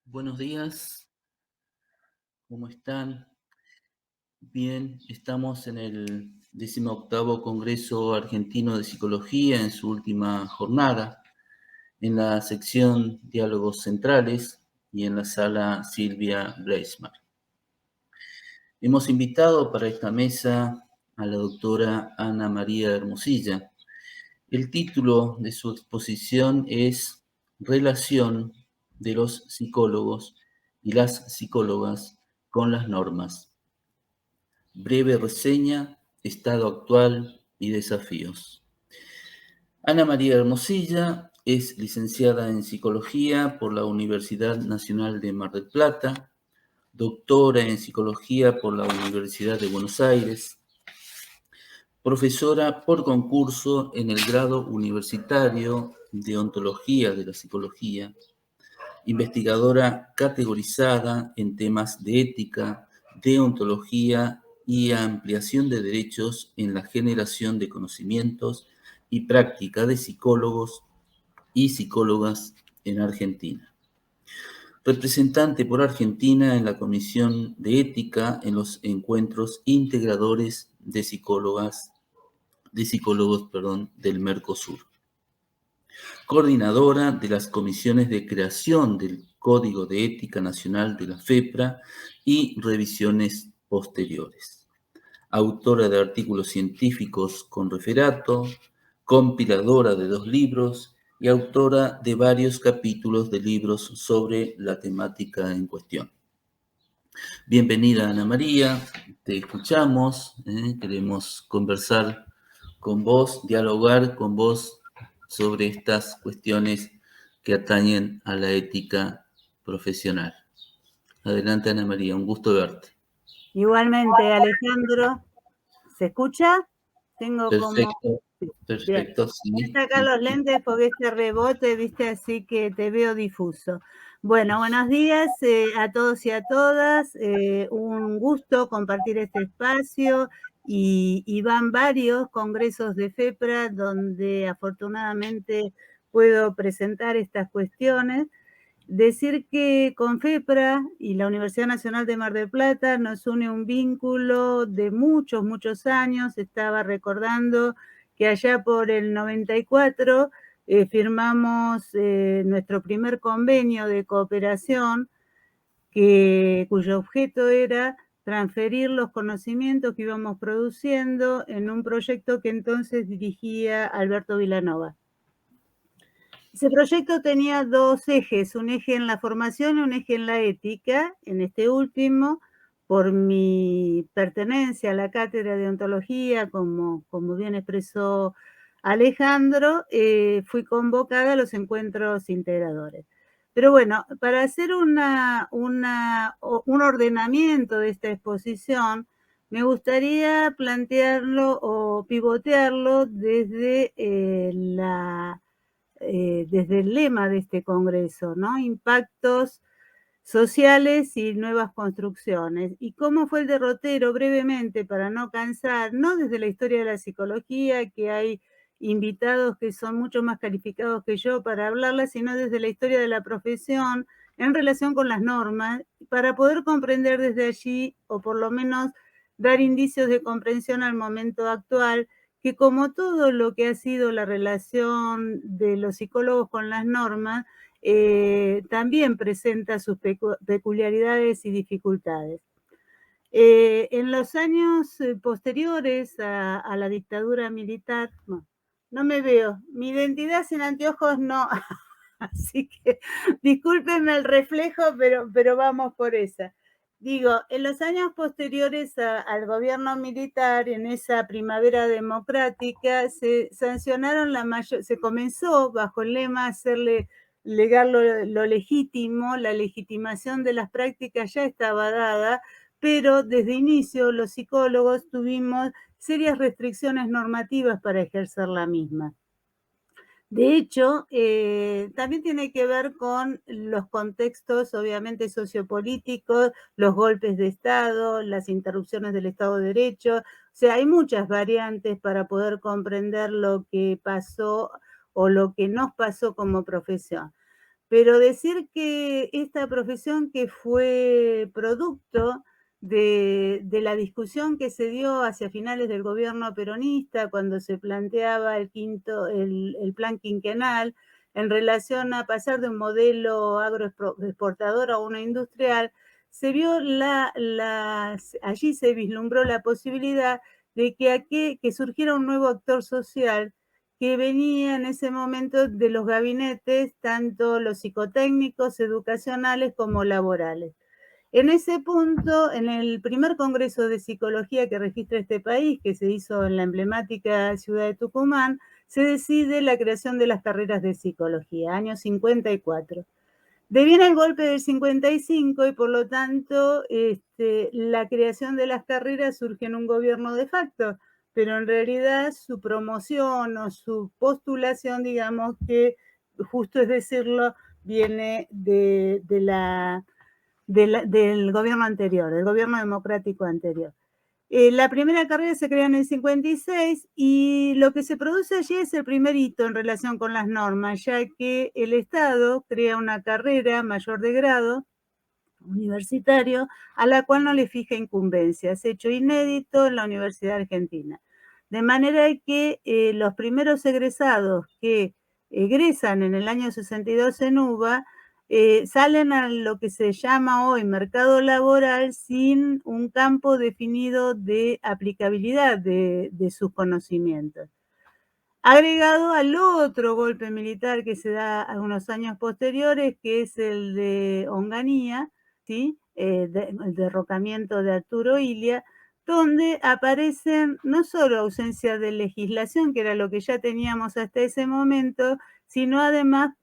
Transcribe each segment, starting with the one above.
Buenos días, ¿cómo están? Bien, estamos en el 18º Congreso Argentino de Psicología en su última jornada, en la sección Diálogos Centrales y en la sala Silvia Bleismar. Hemos invitado para esta mesa a la doctora Ana María Hermosilla. El título de su exposición es Relación de los psicólogos y las psicólogas con las normas. Breve reseña, estado actual y desafíos. Ana María Hermosilla es licenciada en Psicología por la Universidad Nacional de Mar del Plata, doctora en Psicología por la Universidad de Buenos Aires, profesora por concurso en el grado universitario de Ontología de la Psicología, investigadora categorizada en temas de ética, deontología y ampliación de derechos en la generación de conocimientos y práctica de psicólogos y psicólogas en Argentina. Representante por Argentina en la Comisión de Ética en los encuentros integradores de psicólogos del Mercosur. Coordinadora de las comisiones de creación del Código de Ética Nacional de la FEPRA y revisiones posteriores. Autora de artículos científicos con referato, compiladora de 2 libros y autora de varios capítulos de libros sobre la temática en cuestión. Bienvenida, Ana María, te escuchamos, queremos conversar con vos, dialogar con vos sobre estas cuestiones que atañen a la ética profesional. Adelante, Ana María, un gusto verte. Igualmente, Alejandro, ¿se escucha? Tengo Perfecto, como... perfecto, sí. Voy a sacar los lentes porque este rebote, viste, así que te veo difuso. Bueno, buenos días a todos y a todas. Un gusto compartir este espacio y van varios congresos de FEPRA donde afortunadamente puedo presentar estas cuestiones. Decir que con FEPRA y la Universidad Nacional de Mar del Plata nos une un vínculo de muchos, muchos años. Estaba recordando que allá por el 94 firmamos nuestro primer convenio de cooperación cuyo objeto era transferir los conocimientos que íbamos produciendo en un proyecto que entonces dirigía Alberto Vilanova. Ese proyecto tenía 2 ejes, un eje en la formación y un eje en la ética. En este último, por mi pertenencia a la cátedra de ontología, como bien expresó Alejandro, fui convocada a los encuentros integradores. Pero bueno, para hacer un ordenamiento de esta exposición, me gustaría plantearlo o pivotearlo desde desde el lema de este congreso, ¿no? Impactos sociales y nuevas construcciones. ¿Y cómo fue el derrotero? Brevemente, para no cansar, no desde la historia de la psicología, que hay invitados que son mucho más calificados que yo para hablarla, sino desde la historia de la profesión en relación con las normas, para poder comprender desde allí, o por lo menos dar indicios de comprensión al momento actual, que como todo lo que ha sido la relación de los psicólogos con las normas, también presenta sus peculiaridades y dificultades. En los años posteriores a la dictadura militar, no me veo, mi identidad sin anteojos no, así que discúlpenme el reflejo, pero vamos por esa. Digo, en los años posteriores al gobierno militar, en esa primavera democrática, se sancionaron se comenzó bajo el lema hacerle legal lo legítimo, la legitimación de las prácticas ya estaba dada, pero desde inicio los psicólogos tuvimos serias restricciones normativas para ejercer la misma. De hecho, también tiene que ver con los contextos, obviamente, sociopolíticos, los golpes de Estado, las interrupciones del Estado de Derecho. O sea, hay muchas variantes para poder comprender lo que pasó o lo que nos pasó como profesión. Pero decir que esta profesión que fue producto de la discusión que se dio hacia finales del gobierno peronista, cuando se planteaba el plan quinquenal, en relación a pasar de un modelo agroexportador a uno industrial, se vio allí se vislumbró la posibilidad de que surgiera un nuevo actor social que venía en ese momento de los gabinetes, tanto los psicotécnicos, educacionales como laborales. En ese punto, en el primer Congreso de Psicología que registra este país, que se hizo en la emblemática ciudad de Tucumán, se decide la creación de las carreras de psicología, año 54. Deviene el golpe del 55 y por lo tanto la creación de las carreras surge en un gobierno de facto, pero en realidad su promoción o su postulación, digamos que, justo es decirlo, viene del gobierno anterior, del gobierno democrático anterior. La primera carrera se crea en el 56 y lo que se produce allí es el primer hito en relación con las normas, ya que el Estado crea una carrera mayor de grado universitario a la cual no le fija incumbencias, hecho inédito en la Universidad Argentina. De manera que los primeros egresados que egresan en el año 62 en UBA salen a lo que se llama hoy mercado laboral sin un campo definido de aplicabilidad de sus conocimientos. Agregado al otro golpe militar que se da a unos años posteriores, que es el de Onganía, ¿sí? El derrocamiento de Arturo Illia, donde aparecen no solo ausencia de legislación, que era lo que ya teníamos hasta ese momento, sino además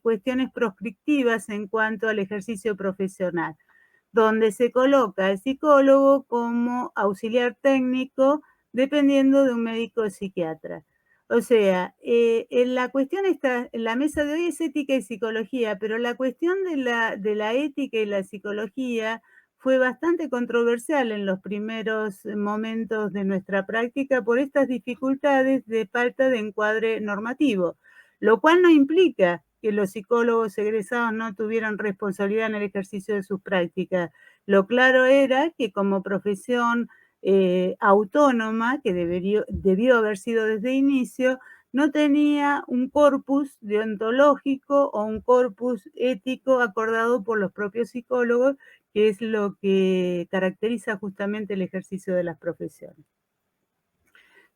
cuestiones proscriptivas en cuanto al ejercicio profesional, donde se coloca al psicólogo como auxiliar técnico dependiendo de un médico psiquiatra. O sea, la cuestión está, en la mesa de hoy es ética y psicología, pero la cuestión de la ética y la psicología fue bastante controversial en los primeros momentos de nuestra práctica por estas dificultades de falta de encuadre normativo, lo cual no implica que los psicólogos egresados no tuvieran responsabilidad en el ejercicio de sus prácticas. Lo claro era que como profesión autónoma, que debió haber sido desde inicio, no tenía un corpus deontológico o un corpus ético acordado por los propios psicólogos, que es lo que caracteriza justamente el ejercicio de las profesiones.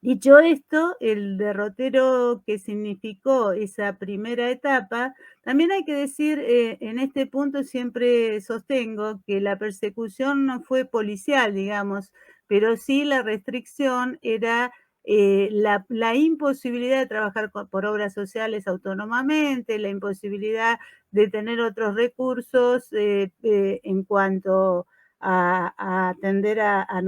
Dicho esto, el derrotero que significó esa primera etapa, también hay que decir, en este punto siempre sostengo que la persecución no fue policial, digamos, pero sí la restricción era la imposibilidad de trabajar por obras sociales autónomamente, la imposibilidad de tener otros recursos en cuanto a atender a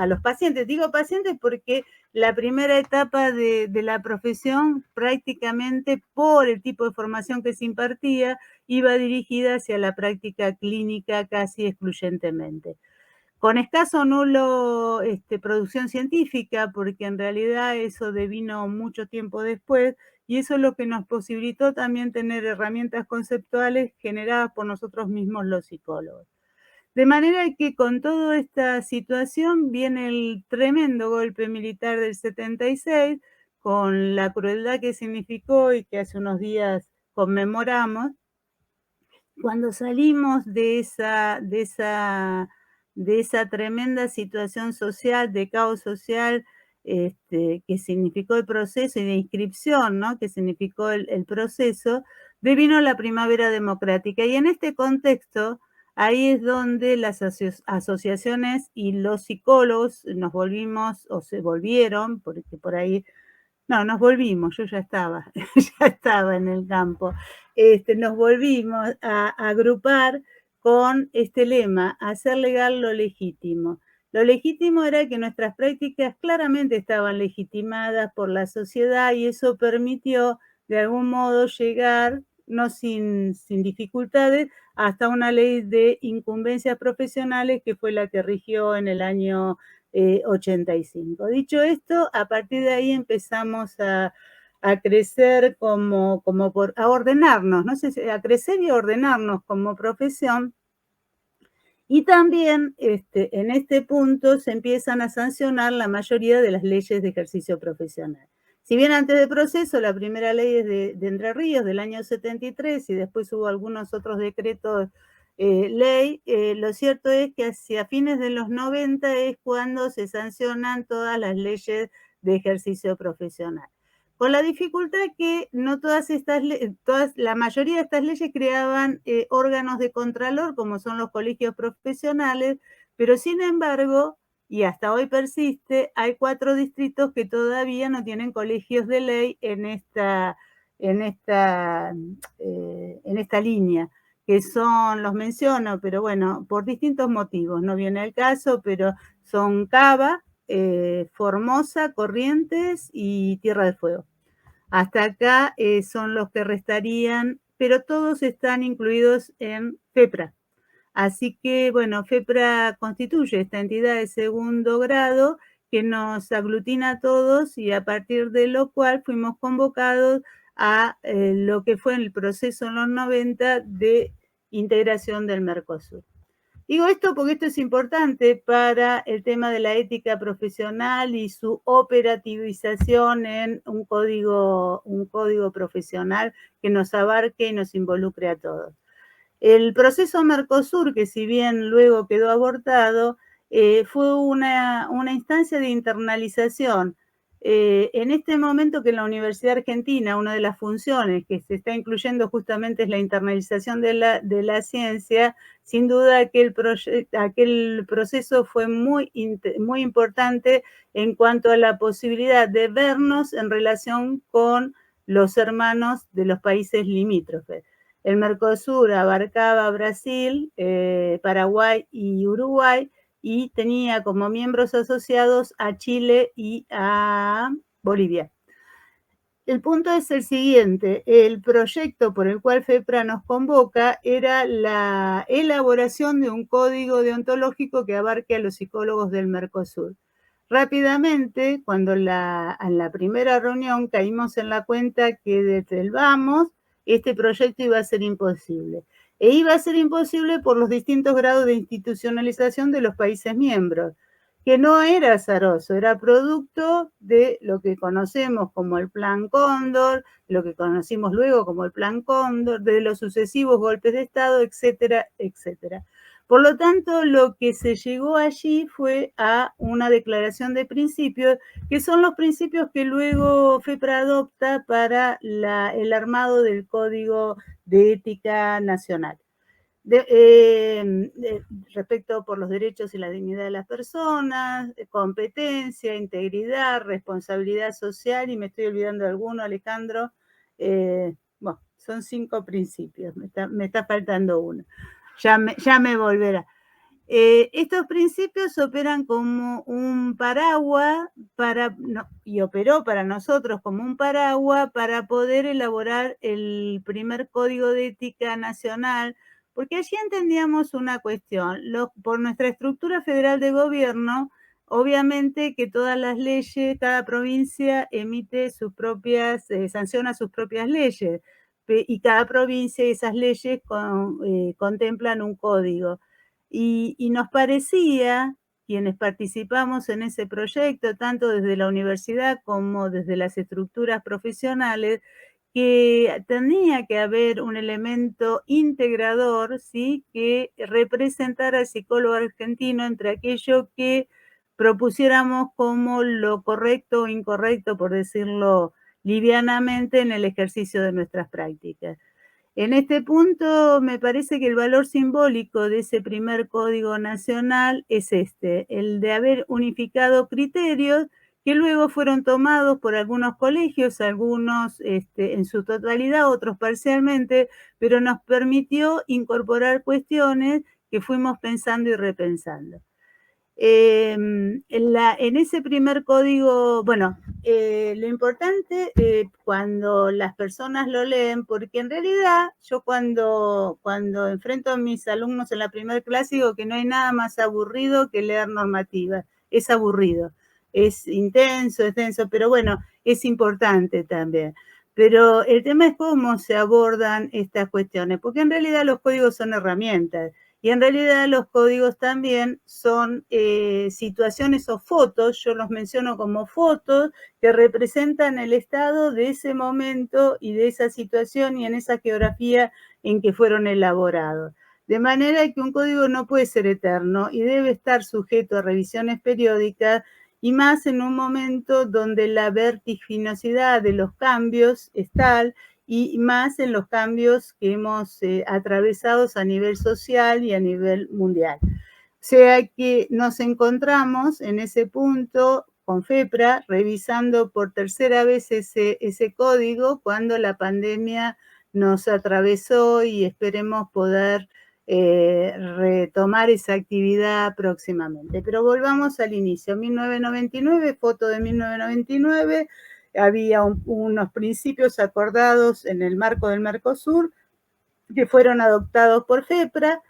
los pacientes. Digo pacientes porque la primera etapa de la profesión, prácticamente por el tipo de formación que se impartía, iba dirigida hacia la práctica clínica casi excluyentemente. Con escaso o nulo producción científica, porque en realidad eso devino mucho tiempo después, y eso es lo que nos posibilitó también tener herramientas conceptuales generadas por nosotros mismos los psicólogos. De manera que con toda esta situación viene el tremendo golpe militar del 76, con la crueldad que significó y que hace unos días conmemoramos. Cuando salimos de esa tremenda situación social, de caos social, que significó el proceso y de inscripción, ¿no? Que significó el proceso, devino la primavera democrática. Y en este contexto, ahí es donde las asociaciones y los psicólogos nos volvimos, o se volvieron, porque por ahí no, nos volvimos, yo ya estaba, ya estaba en el campo. Nos volvimos a agrupar con este lema, hacer legal lo legítimo. Lo legítimo era que nuestras prácticas claramente estaban legitimadas por la sociedad y eso permitió de algún modo llegar, no sin dificultades, hasta una ley de incumbencias profesionales que fue la que rigió en el año 85. Dicho esto, a partir de ahí empezamos a a crecer a ordenarnos, no sé, a crecer y a ordenarnos como profesión. Y también en este punto se empiezan a sancionar la mayoría de las leyes de ejercicio profesional. Si bien antes del proceso la primera ley es de Entre Ríos del año 73 y después hubo algunos otros decretos ley, lo cierto es que hacia fines de los 90 es cuando se sancionan todas las leyes de ejercicio profesional. Con la dificultad que no todas estas la mayoría de estas leyes creaban órganos de contralor, como son los colegios profesionales, pero sin embargo, y hasta hoy persiste, hay 4 distritos que todavía no tienen colegios de ley en esta línea, que son, los menciono, pero bueno, por distintos motivos, no viene al caso, pero son Cava, Formosa, Corrientes y Tierra del Fuego. Hasta acá son los que restarían, pero todos están incluidos en FEPRA. Así que, bueno, FEPRA constituye esta entidad de segundo grado que nos aglutina a todos y a partir de lo cual fuimos convocados a lo que fue el proceso en los 90 de integración del Mercosur. Digo esto porque esto es importante para el tema de la ética profesional y su operativización en un código profesional que nos abarque y nos involucre a todos. El proceso Mercosur, que si bien luego quedó abortado, fue una instancia de internalización. En este momento que en la Universidad Argentina, una de las funciones que se está incluyendo justamente es la internalización de la ciencia, sin duda aquel proceso fue muy importante en cuanto a la posibilidad de vernos en relación con los hermanos de los países limítrofes. El Mercosur abarcaba Brasil, Paraguay y Uruguay y tenía como miembros asociados a Chile y a Bolivia. El punto es el siguiente, el proyecto por el cual FEPRA nos convoca era la elaboración de un código deontológico que abarque a los psicólogos del Mercosur. Rápidamente, cuando en la primera reunión caímos en la cuenta que desde el vamos, este proyecto iba a ser imposible. E iba a ser imposible por los distintos grados de institucionalización de los países miembros, que no era azaroso, era producto de lo que conocemos como el Plan Cóndor, lo que conocimos luego como el Plan Cóndor, de los sucesivos golpes de Estado, etcétera, etcétera. Por lo tanto, lo que se llegó allí fue a una declaración de principios, que son los principios que luego FEPRA adopta para el armado del Código de Ética Nacional. Respecto por los derechos y la dignidad de las personas, competencia, integridad, responsabilidad social, y me estoy olvidando de alguno, Alejandro. Bueno, son 5 principios, me está faltando uno. Ya me volverá. Estos principios operan como un paraguas y operó para nosotros como un paraguas para poder elaborar el primer Código de Ética Nacional, porque allí entendíamos una cuestión. Por nuestra estructura federal de gobierno, obviamente que todas las leyes, cada provincia emite sus propias, sanciona sus propias leyes, y cada provincia y esas leyes contemplan un código. Y nos parecía, quienes participamos en ese proyecto, tanto desde la universidad como desde las estructuras profesionales, que tenía que haber un elemento integrador, ¿sí?, que representara al psicólogo argentino entre aquello que propusiéramos como lo correcto o incorrecto, por decirlo livianamente, en el ejercicio de nuestras prácticas. En este punto me parece que el valor simbólico de ese primer Código Nacional es el de haber unificado criterios que luego fueron tomados por algunos colegios, algunos en su totalidad, otros parcialmente, pero nos permitió incorporar cuestiones que fuimos pensando y repensando. En ese primer código, bueno, lo importante cuando las personas lo leen, porque en realidad yo cuando enfrento a mis alumnos en la primera clase digo que no hay nada más aburrido que leer normativa, es aburrido. es intenso, es denso, pero bueno, es importante también. Pero el tema es cómo se abordan estas cuestiones, porque en realidad los códigos son herramientas y en realidad los códigos también son situaciones o fotos, yo los menciono como fotos, que representan el estado de ese momento y de esa situación y en esa geografía en que fueron elaborados. De manera que un código no puede ser eterno y debe estar sujeto a revisiones periódicas y más en un momento donde la vertiginosidad de los cambios es tal y más en los cambios que hemos atravesado a nivel social y a nivel mundial. O sea que nos encontramos en ese punto con FEPRA revisando por tercera vez ese código cuando la pandemia nos atravesó y esperemos poder retomar esa actividad próximamente. Pero volvamos al inicio, 1999, foto de 1999, había unos principios acordados en el marco del Mercosur que fueron adoptados por FEPRA.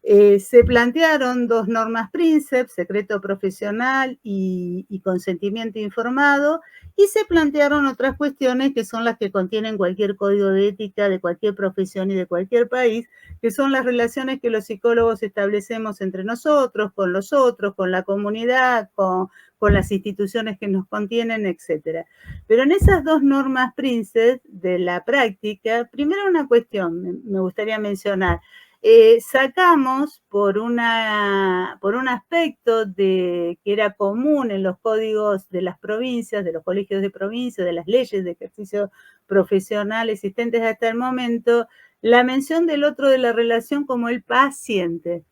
Se plantearon dos normas Princeps, secreto profesional y consentimiento informado, y se plantearon otras cuestiones que son las que contienen cualquier código de ética de cualquier profesión y de cualquier país, que son las relaciones que los psicólogos establecemos entre nosotros, con los otros, con la comunidad, con las instituciones que nos contienen, etc. Pero en esas dos normas Princeps de la práctica, primero una cuestión me gustaría mencionar. Sacamos por un aspecto que era común en los códigos de las provincias, de los colegios de provincia, de las leyes de ejercicio profesional existentes hasta el momento, la mención del otro de la relación como el paciente.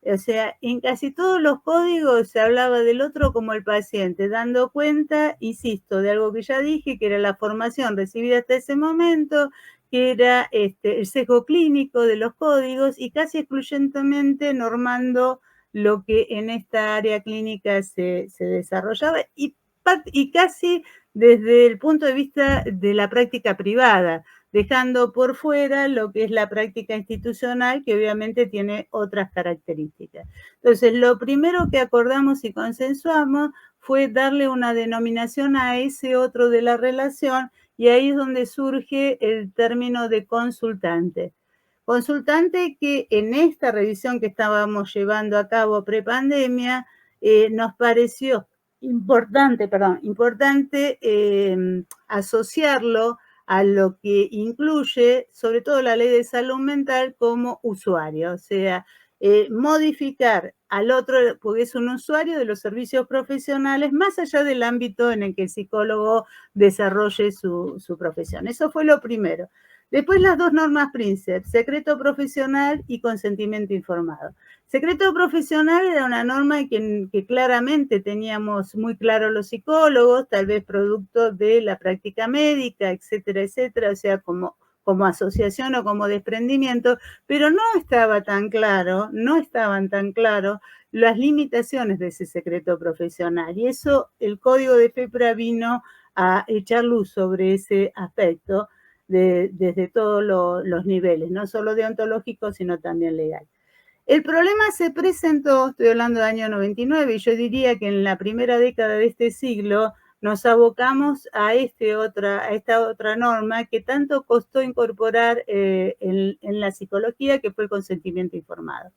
O sea, en casi todos los códigos se hablaba del otro como el paciente, dando cuenta, insisto, de algo que ya dije, que era la formación recibida hasta ese momento, que era el sesgo clínico de los códigos y casi excluyentemente normando lo que en esta área clínica se desarrollaba y casi desde el punto de vista de la práctica privada, dejando por fuera lo que es la práctica institucional, que obviamente tiene otras características. Entonces, lo primero que acordamos y consensuamos fue darle una denominación a ese otro de la relación, y ahí es donde surge el término de consultante. Consultante que en esta revisión que estábamos llevando a cabo prepandemia, nos pareció importante asociarlo a lo que incluye, sobre todo la ley de salud mental, como usuario, o sea, modificar al otro, porque es un usuario de los servicios profesionales, más allá del ámbito en el que el psicólogo desarrolle su profesión. Eso fue lo primero. Después las dos normas Princeps, secreto profesional y consentimiento informado. Secreto profesional era una norma que claramente teníamos muy claro los psicólogos, tal vez producto de la práctica médica, etcétera, etcétera, o sea, como asociación o como desprendimiento, pero no estaban tan claras las limitaciones de ese secreto profesional. Y eso, el código de FEPRA vino a echar luz sobre ese aspecto desde todos los niveles, no solo deontológico, sino también legal. El problema se presentó, estoy hablando del año 99, y yo diría que en la primera década de este siglo nos abocamos a esta otra norma que tanto costó incorporar en la psicología, que fue el consentimiento informado.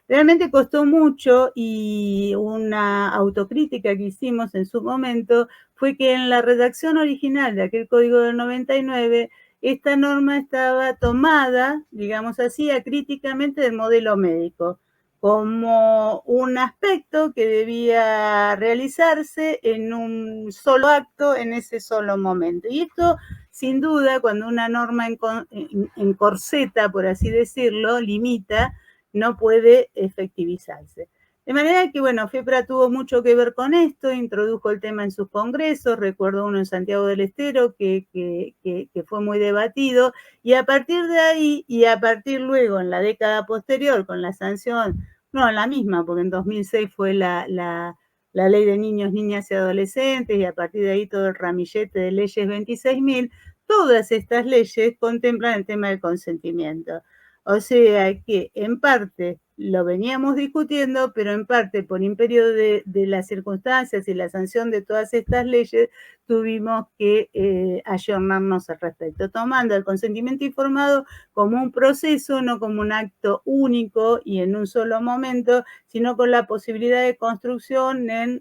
Realmente costó mucho y una autocrítica que hicimos en su momento fue que en la redacción original de aquel código del 99, esta norma estaba tomada, digamos así, acríticamente del modelo médico, como un aspecto que debía realizarse en un solo acto, en ese solo momento. Y esto, sin duda, cuando una norma encorseta, por así decirlo, limita, no puede efectivizarse. De manera que, bueno, FEPRA tuvo mucho que ver con esto, introdujo el tema en sus congresos, recuerdo uno en Santiago del Estero que fue muy debatido, y a partir de ahí, y a partir luego en la década posterior con la sanción, no, la misma, porque en 2006 fue la ley de niños, niñas y adolescentes, y a partir de ahí todo el ramillete de leyes 26.000, todas estas leyes contemplan el tema del consentimiento. O sea que, en parte, lo veníamos discutiendo, pero en parte por imperio de las circunstancias y la sanción de todas estas leyes, tuvimos que ayornarnos al respecto, tomando el consentimiento informado como un proceso, no como un acto único y en un solo momento, sino con la posibilidad de construcción en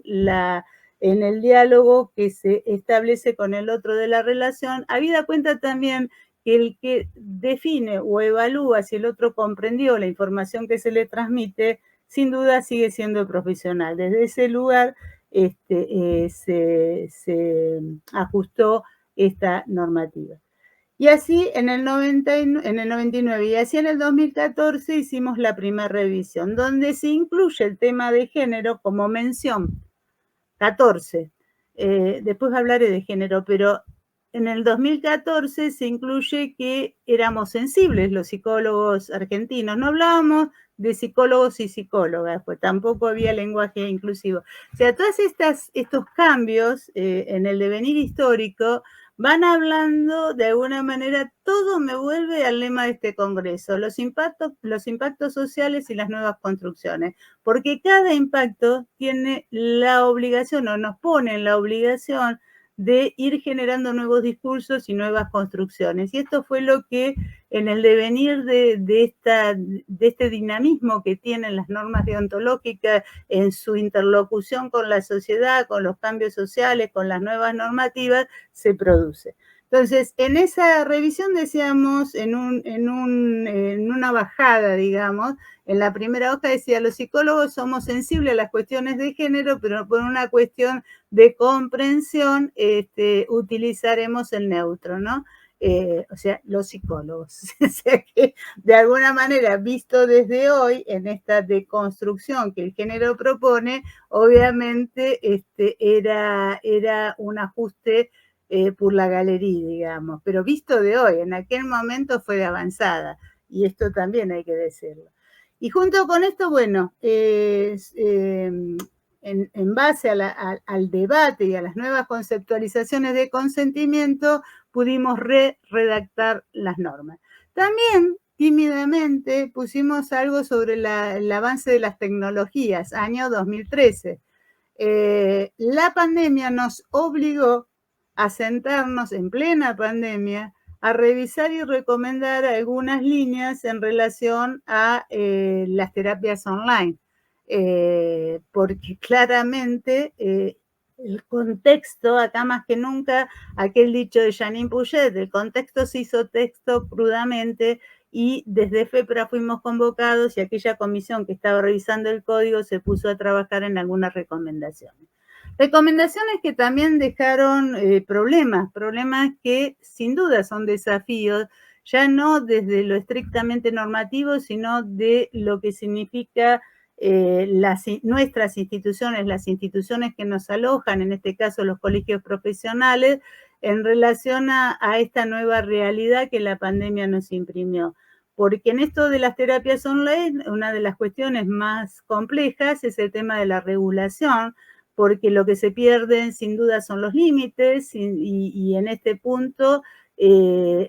el diálogo que se establece con el otro de la relación, habida cuenta también que el que define o evalúa si el otro comprendió la información que se le transmite, sin duda sigue siendo el profesional. Desde ese lugar se ajustó esta normativa. Y así en el 99 y así en el 2014 hicimos la primera revisión, donde se incluye el tema de género como mención. 14. Después hablaré de género, pero en el 2014 se incluye que éramos sensibles los psicólogos argentinos. No hablábamos de psicólogos y psicólogas, pues tampoco había lenguaje inclusivo. O sea, todos estos cambios en el devenir histórico van hablando de alguna manera, todo me vuelve al lema de este congreso, los impactos sociales y las nuevas construcciones, porque cada impacto tiene la obligación o nos pone en la obligación de ir generando nuevos discursos y nuevas construcciones. Y esto fue lo que en el devenir de este dinamismo que tienen las normas deontológicas en su interlocución con la sociedad, con los cambios sociales, con las nuevas normativas, se produce. Entonces, en esa revisión decíamos, en una bajada, digamos, en la primera hoja decía, los psicólogos somos sensibles a las cuestiones de género, pero por una cuestión de comprensión utilizaremos el neutro, ¿no? O sea, los psicólogos. O sea que, de alguna manera, visto desde hoy, en esta deconstrucción que el género propone, obviamente era un ajuste por la galería, digamos, pero visto de hoy, en aquel momento fue de avanzada, y esto también hay que decirlo. Y junto con esto, bueno, en base al debate y a las nuevas conceptualizaciones de consentimiento, pudimos redactar las normas. También, tímidamente, pusimos algo sobre el avance de las tecnologías, año 2013. La pandemia nos obligó a sentarnos en plena pandemia a revisar y recomendar algunas líneas en relación a las terapias online, porque claramente el contexto, acá más que nunca, aquel dicho de Janine Pouget, el contexto se hizo texto crudamente, y desde FEPRA fuimos convocados y aquella comisión que estaba revisando el código se puso a trabajar en algunas recomendaciones. Recomendaciones que también dejaron problemas que sin duda son desafíos, ya no desde lo estrictamente normativo, sino de lo que significa nuestras instituciones, las instituciones que nos alojan, en este caso los colegios profesionales, en relación a esta nueva realidad que la pandemia nos imprimió. Porque en esto de las terapias online, una de las cuestiones más complejas es el tema de la regulación, porque lo que se pierden sin duda son los límites y en este punto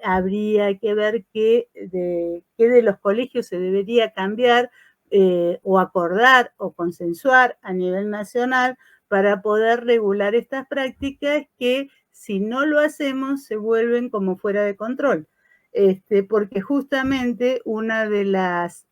habría que ver qué de los colegios se debería cambiar o acordar o consensuar a nivel nacional para poder regular estas prácticas que, si no lo hacemos, se vuelven como fuera de control. Porque justamente una de las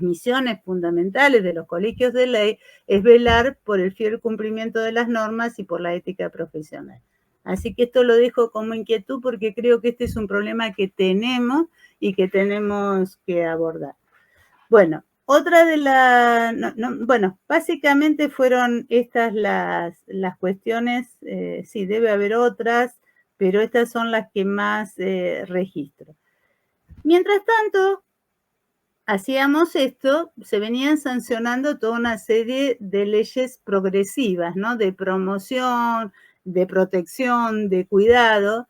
misiones fundamentales de los colegios de ley es velar por el fiel cumplimiento de las normas y por la ética profesional. Así que esto lo dejo como inquietud porque creo que este es un problema que tenemos y que tenemos que abordar. Bueno, otra de bueno, básicamente fueron estas las cuestiones, sí, debe haber otras, pero estas son las que más registro. Mientras tanto, hacíamos esto, se venían sancionando toda una serie de leyes progresivas, ¿no? De promoción, de protección, de cuidado,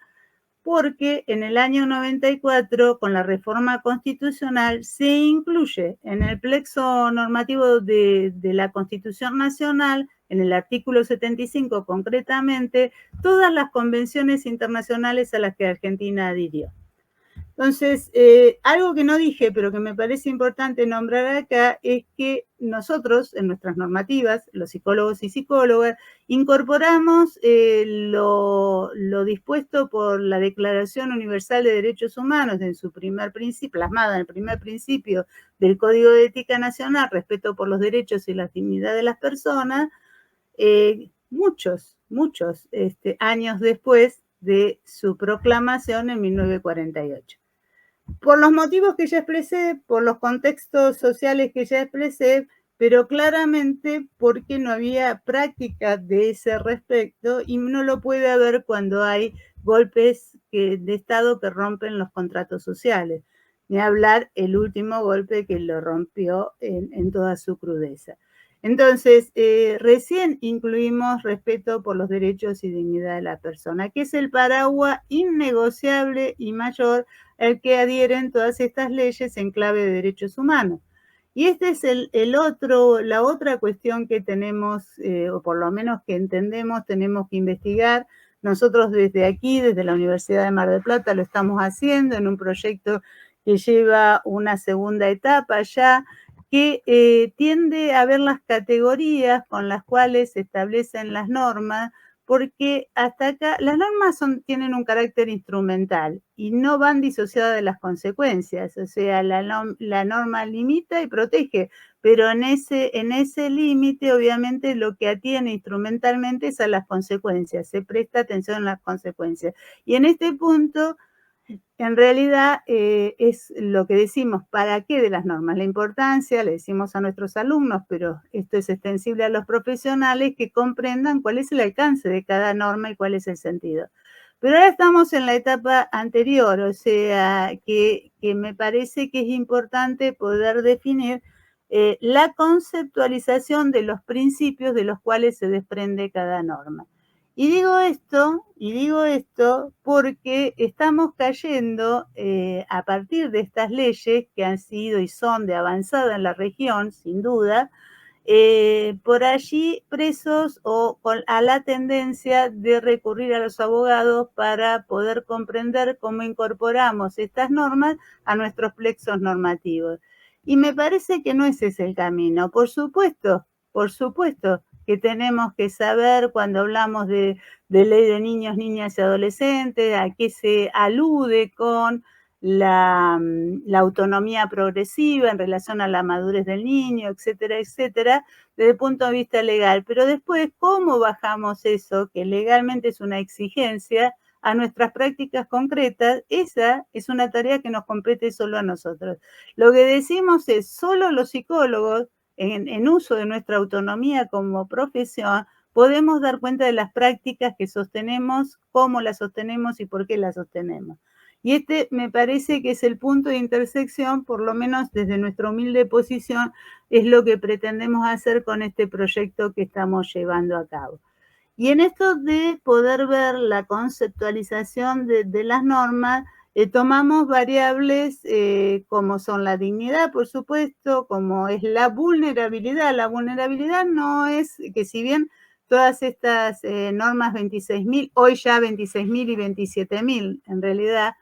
porque en el año 94, con la reforma constitucional, se incluye en el plexo normativo de la Constitución Nacional, en el artículo 75 concretamente, todas las convenciones internacionales a las que Argentina adhirió. Entonces, algo que no dije, pero que me parece importante nombrar acá, es que nosotros, en nuestras normativas, los psicólogos y psicólogas, incorporamos lo dispuesto por la Declaración Universal de Derechos Humanos en su primer principio, plasmada en el primer principio del Código de Ética Nacional, respeto por los derechos y la dignidad de las personas, muchos años después de su proclamación en 1948. Por los motivos que ya expresé, por los contextos sociales que ya expresé, pero claramente porque no había práctica de ese respecto y no lo puede haber cuando hay golpes de Estado que rompen los contratos sociales, ni hablar el último golpe que lo rompió en toda su crudeza. Entonces, recién incluimos respeto por los derechos y dignidad de la persona, que es el paraguas innegociable y mayor al que adhieren todas estas leyes en clave de derechos humanos. Y este es la otra cuestión que tenemos, o por lo menos que entendemos, tenemos que investigar. Nosotros desde aquí, desde la Universidad de Mar del Plata, lo estamos haciendo en un proyecto que lleva una segunda etapa ya, que tiende a ver las categorías con las cuales se establecen las normas, porque hasta acá las normas tienen un carácter instrumental y no van disociadas de las consecuencias. O sea, la norma limita y protege, pero en ese límite obviamente lo que atiene instrumentalmente es a las consecuencias, se presta atención a las consecuencias. Y en este punto, en realidad, es lo que decimos, ¿para qué de las normas? La importancia, le decimos a nuestros alumnos, pero esto es extensible a los profesionales, que comprendan cuál es el alcance de cada norma y cuál es el sentido. Pero ahora estamos en la etapa anterior, o sea, que me parece que es importante poder definir la conceptualización de los principios de los cuales se desprende cada norma. Y digo esto porque estamos cayendo a partir de estas leyes que han sido y son de avanzada en la región, sin duda, por allí presos o a la tendencia de recurrir a los abogados para poder comprender cómo incorporamos estas normas a nuestros plexos normativos. Y me parece que no ese es el camino. Por supuesto que tenemos que saber cuando hablamos de ley de niños, niñas y adolescentes, a qué se alude con la autonomía progresiva en relación a la madurez del niño, etcétera, etcétera, desde el punto de vista legal. Pero después, ¿cómo bajamos eso, que legalmente es una exigencia, a nuestras prácticas concretas? Esa es una tarea que nos compete solo a nosotros. Lo que decimos es, solo los psicólogos, en uso de nuestra autonomía como profesión, podemos dar cuenta de las prácticas que sostenemos, cómo las sostenemos y por qué las sostenemos. Y este me parece que es el punto de intersección, por lo menos desde nuestra humilde posición, es lo que pretendemos hacer con este proyecto que estamos llevando a cabo. Y en esto de poder ver la conceptualización de las normas, tomamos variables como son la dignidad, por supuesto, como es la vulnerabilidad. La vulnerabilidad no es que, si bien todas estas normas 26.000, hoy ya 26.000 y 27.000, en realidad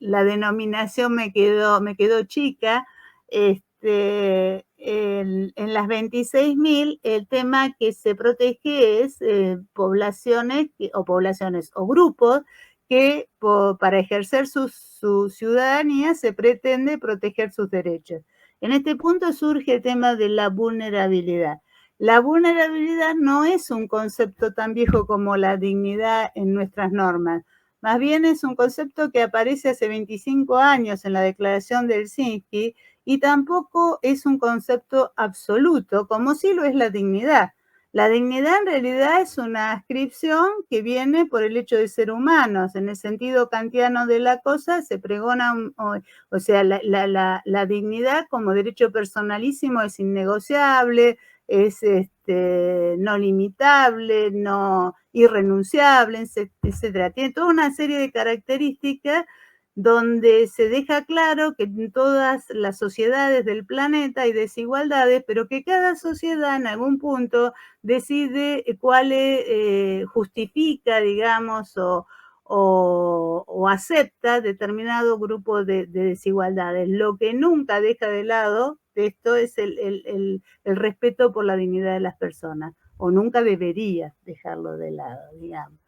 la denominación me quedó chica. En las 26.000, el tema que se protege es poblaciones o grupos que para ejercer su ciudadanía se pretende proteger sus derechos. En este punto surge el tema de la vulnerabilidad. La vulnerabilidad no es un concepto tan viejo como la dignidad en nuestras normas. Más bien es un concepto que aparece hace 25 años en la Declaración de Helsinki, y tampoco es un concepto absoluto, como sí lo es la dignidad. La dignidad en realidad es una adscripción que viene por el hecho de ser humanos. En el sentido kantiano de la cosa se pregona, o sea, la dignidad como derecho personalísimo es innegociable, es no limitable, no irrenunciable, etcétera. Tiene toda una serie de características donde se deja claro que en todas las sociedades del planeta hay desigualdades, pero que cada sociedad en algún punto decide cuál justifica, digamos, o acepta determinado grupo de desigualdades. Lo que nunca deja de lado de esto es el respeto por la dignidad de las personas, o nunca debería dejarlo de lado, digamos.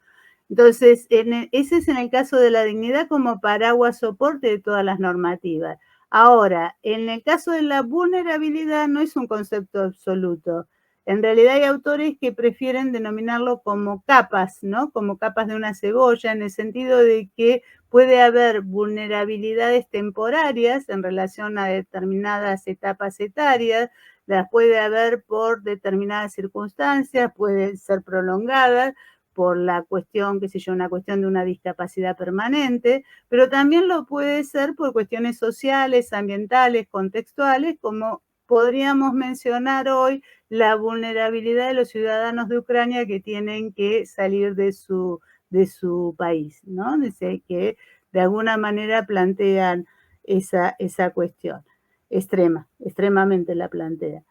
Entonces, ese es en el caso de la dignidad como paraguas soporte de todas las normativas. Ahora, en el caso de la vulnerabilidad no es un concepto absoluto. En realidad hay autores que prefieren denominarlo como capas, ¿no? Como capas de una cebolla, en el sentido de que puede haber vulnerabilidades temporarias en relación a determinadas etapas etarias, las puede haber por determinadas circunstancias, pueden ser prolongadas por la cuestión, qué sé yo, una cuestión de una discapacidad permanente, pero también lo puede ser por cuestiones sociales, ambientales, contextuales, como podríamos mencionar hoy la vulnerabilidad de los ciudadanos de Ucrania que tienen que salir de su país, ¿no? Dice que de alguna manera plantean esa cuestión, extremadamente la plantea.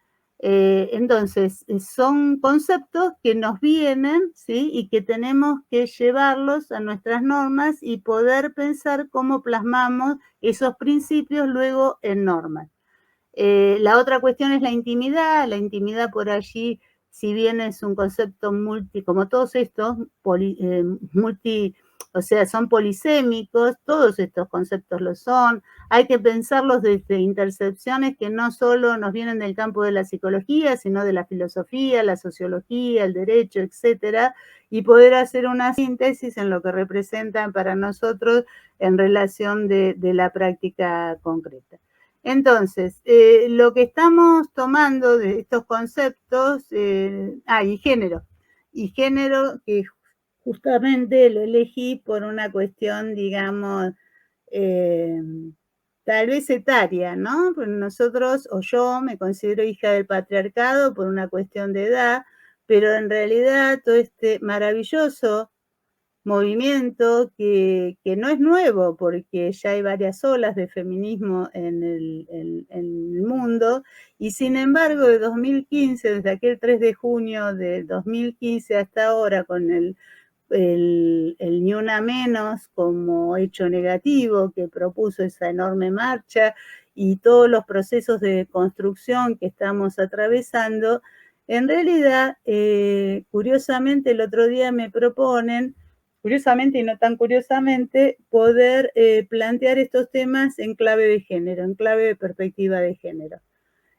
Entonces, son conceptos que nos vienen, ¿sí? Y que tenemos que llevarlos a nuestras normas y poder pensar cómo plasmamos esos principios luego en normas. La otra cuestión es la intimidad por allí, si bien es un concepto como todos estos, o sea, son polisémicos, todos estos conceptos lo son, hay que pensarlos desde intercepciones que no solo nos vienen del campo de la psicología, sino de la filosofía, la sociología, el derecho, etcétera, y poder hacer una síntesis en lo que representan para nosotros en relación de la práctica concreta. Entonces, lo que estamos tomando de estos conceptos, y género que justamente lo elegí por una cuestión, digamos, tal vez etaria, ¿no? Pues nosotros, o yo, me considero hija del patriarcado por una cuestión de edad, pero en realidad todo este maravilloso movimiento que no es nuevo, porque ya hay varias olas de feminismo en el mundo, y sin embargo, de 2015, desde aquel 3 de junio de 2015 hasta ahora, con el Ni Una Menos como hecho negativo que propuso esa enorme marcha y todos los procesos de construcción que estamos atravesando, en realidad, curiosamente, el otro día me proponen, curiosamente y no tan curiosamente, poder plantear estos temas en clave de género, en clave de perspectiva de género.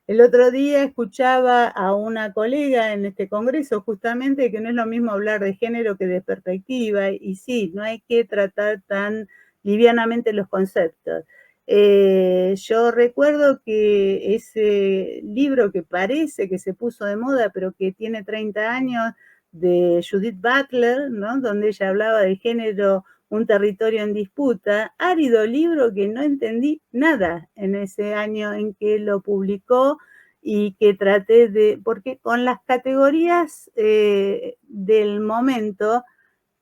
El otro día escuchaba a una colega en este congreso justamente que no es lo mismo hablar de género que de perspectiva, y sí, no hay que tratar tan livianamente los conceptos. Yo recuerdo que ese libro que parece que se puso de moda, pero que tiene 30 años, de Judith Butler, ¿no? Donde ella hablaba de género, un territorio en disputa, árido libro que no entendí nada en ese año en que lo publicó y que traté porque con las categorías del momento,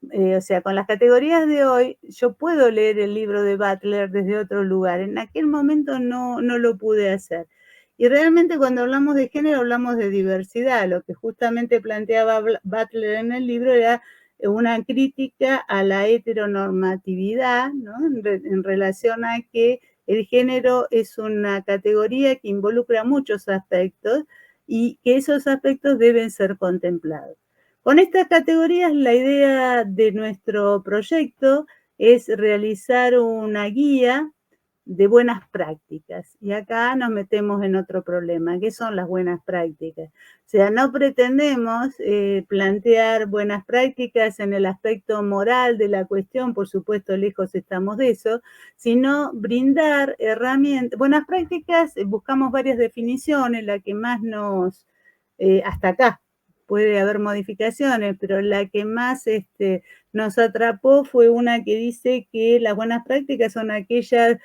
o sea, con las categorías de hoy, yo puedo leer el libro de Butler desde otro lugar. En aquel momento no lo pude hacer. Y realmente cuando hablamos de género hablamos de diversidad. Lo que justamente planteaba Butler en el libro era una crítica a la heteronormatividad, ¿no? En relación a que el género es una categoría que involucra muchos aspectos y que esos aspectos deben ser contemplados. Con estas categorías, la idea de nuestro proyecto es realizar una guía de buenas prácticas. Y acá nos metemos en otro problema, ¿qué son las buenas prácticas? O sea, no pretendemos plantear buenas prácticas en el aspecto moral de la cuestión, por supuesto, lejos estamos de eso, sino brindar herramientas. Buenas prácticas, buscamos varias definiciones, la que más hasta acá, puede haber modificaciones, pero la que más nos atrapó fue una que dice que las buenas prácticas son aquellas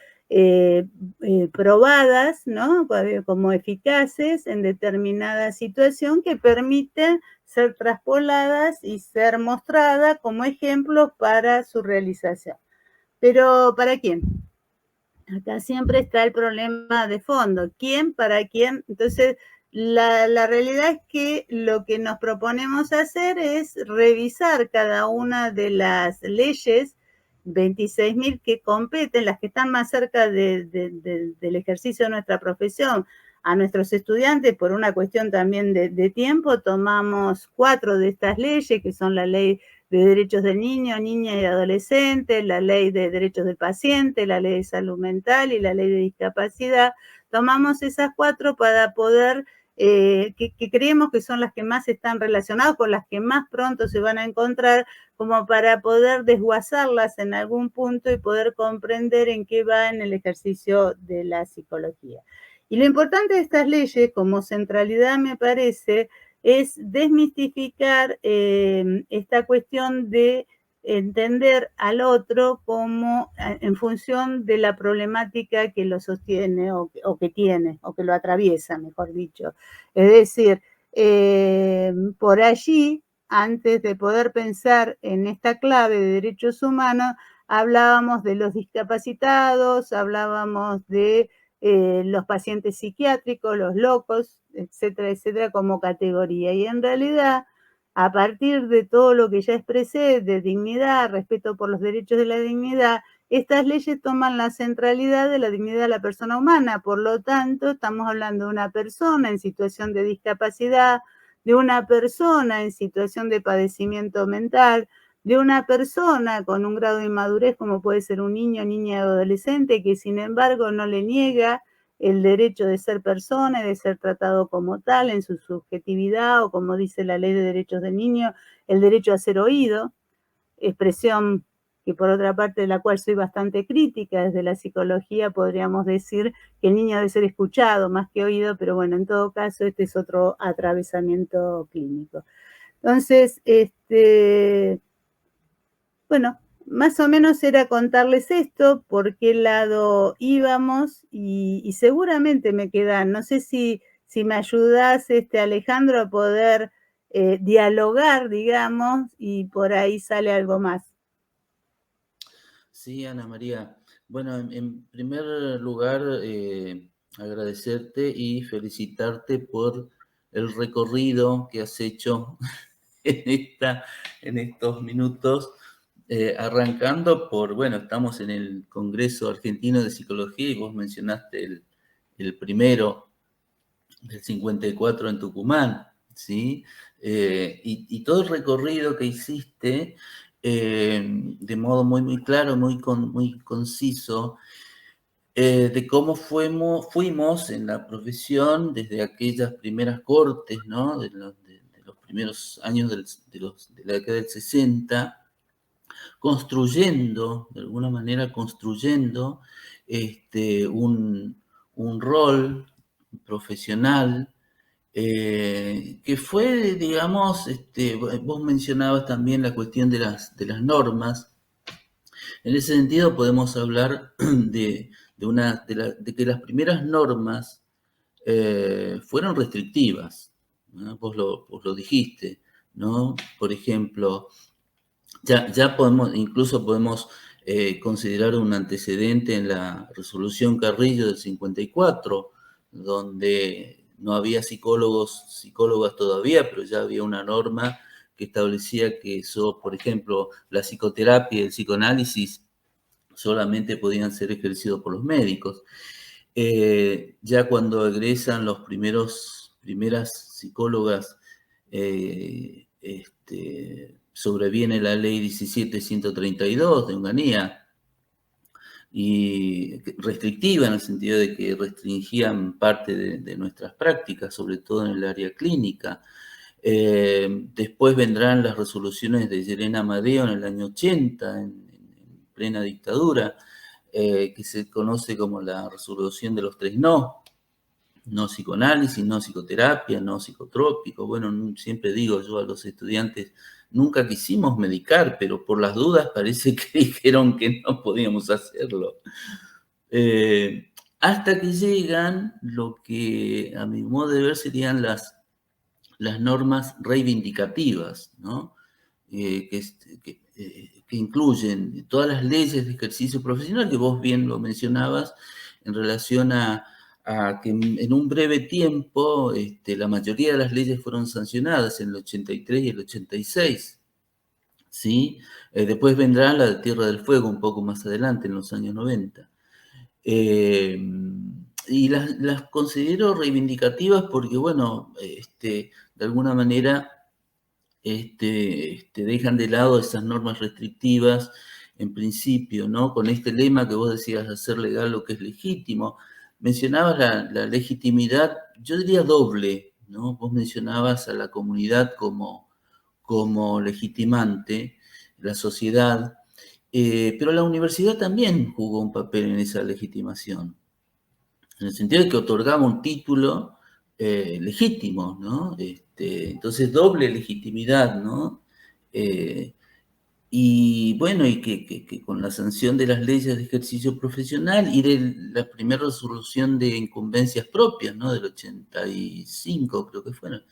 probadas, ¿no? Como eficaces en determinada situación que permiten ser traspoladas y ser mostradas como ejemplos para su realización. Pero ¿para quién? Acá siempre está el problema de fondo. ¿Quién? ¿Para quién? Entonces, la realidad es que lo que nos proponemos hacer es revisar cada una de las leyes 26.000 que competen, las que están más cerca del ejercicio de nuestra profesión. A nuestros estudiantes, por una cuestión también de tiempo, tomamos 4 de estas leyes, que son la Ley de Derechos del Niño, Niña y Adolescente, la Ley de Derechos del Paciente, la Ley de Salud Mental y la Ley de Discapacidad. Tomamos esas 4 para poder, que creemos que son las que más están relacionadas, con las que más pronto se van a encontrar, como para poder desguazarlas en algún punto y poder comprender en qué va en el ejercicio de la psicología. Y lo importante de estas leyes, como centralidad me parece, es desmistificar esta cuestión de entender al otro como en función de la problemática que lo sostiene o que tiene, o que lo atraviesa, mejor dicho. Es decir, por allí, antes de poder pensar en esta clave de derechos humanos, hablábamos de los discapacitados, hablábamos de los pacientes psiquiátricos, los locos, etcétera, etcétera, como categoría. Y en realidad, a partir de todo lo que ya expresé, de dignidad, respeto por los derechos de la dignidad, estas leyes toman la centralidad de la dignidad de la persona humana. Por lo tanto, estamos hablando de una persona en situación de discapacidad, de una persona en situación de padecimiento mental, de una persona con un grado de inmadurez como puede ser un niño, niña o adolescente, que sin embargo no le niega el derecho de ser persona y de ser tratado como tal en su subjetividad, o como dice la Ley de Derechos del Niño, el derecho a ser oído, expresión que por otra parte de la cual soy bastante crítica. Desde la psicología podríamos decir que el niño debe ser escuchado más que oído, pero bueno, en todo caso este es otro atravesamiento clínico. Entonces, bueno, más o menos era contarles esto, por qué lado íbamos, y seguramente me quedan, no sé si me ayudás, Alejandro, a poder dialogar, digamos, y por ahí sale algo más. Sí, Ana María. Bueno, en primer lugar, agradecerte y felicitarte por el recorrido que has hecho en estos minutos, arrancando por, bueno, estamos en el Congreso Argentino de Psicología y vos mencionaste el primero del 54 en Tucumán, ¿sí? Y todo el recorrido que hiciste, de modo muy claro, muy conciso, de cómo fuimos en la profesión desde aquellas primeras cortes, ¿no? De los primeros años de la década del 60, construyendo, de alguna manera construyendo un rol profesional, que fue, digamos, vos mencionabas también la cuestión de las normas. En ese sentido podemos hablar de que las primeras normas fueron restrictivas, ¿no? Vos lo dijiste, ¿no? Por ejemplo, ya incluso podemos considerar un antecedente en la resolución Carrillo del 54, donde no había psicólogas todavía, pero ya había una norma que establecía que eso, por ejemplo, la psicoterapia y el psicoanálisis solamente podían ser ejercidos por los médicos. Ya cuando egresan primeras psicólogas, sobreviene la ley 17.132 de Onganía, y restrictiva en el sentido de que restringían parte de nuestras prácticas, sobre todo en el área clínica. Después vendrán las resoluciones de Yerena Amadeo en el año 80, en plena dictadura, que se conoce como la resolución de los 3 no. No psicoanálisis, no psicoterapia, no psicotrópico. Bueno, siempre digo yo a los estudiantes, nunca quisimos medicar, pero por las dudas parece que dijeron que no podíamos hacerlo. Hasta que llegan lo que a mi modo de ver serían las normas reivindicativas, ¿no? Que incluyen todas las leyes de ejercicio profesional, que vos bien lo mencionabas, en relación a que en un breve tiempo la mayoría de las leyes fueron sancionadas en el 83 y el 86, ¿sí? Después vendrá la de Tierra del Fuego un poco más adelante, en los años 90. Y las considero reivindicativas porque, bueno, de alguna manera dejan de lado esas normas restrictivas en principio, ¿no? Con este lema que vos decías, hacer legal lo que es legítimo. Mencionabas la legitimidad, yo diría doble, ¿no? Vos mencionabas a la comunidad como legitimante, la sociedad, pero la universidad también jugó un papel en esa legitimación, en el sentido de que otorgaba un título legítimo, ¿no? Entonces, doble legitimidad, ¿no? Y bueno, y que con la sanción de las leyes de ejercicio profesional y de la primera resolución de incumbencias propias, ¿no? Del 85, creo que fueron.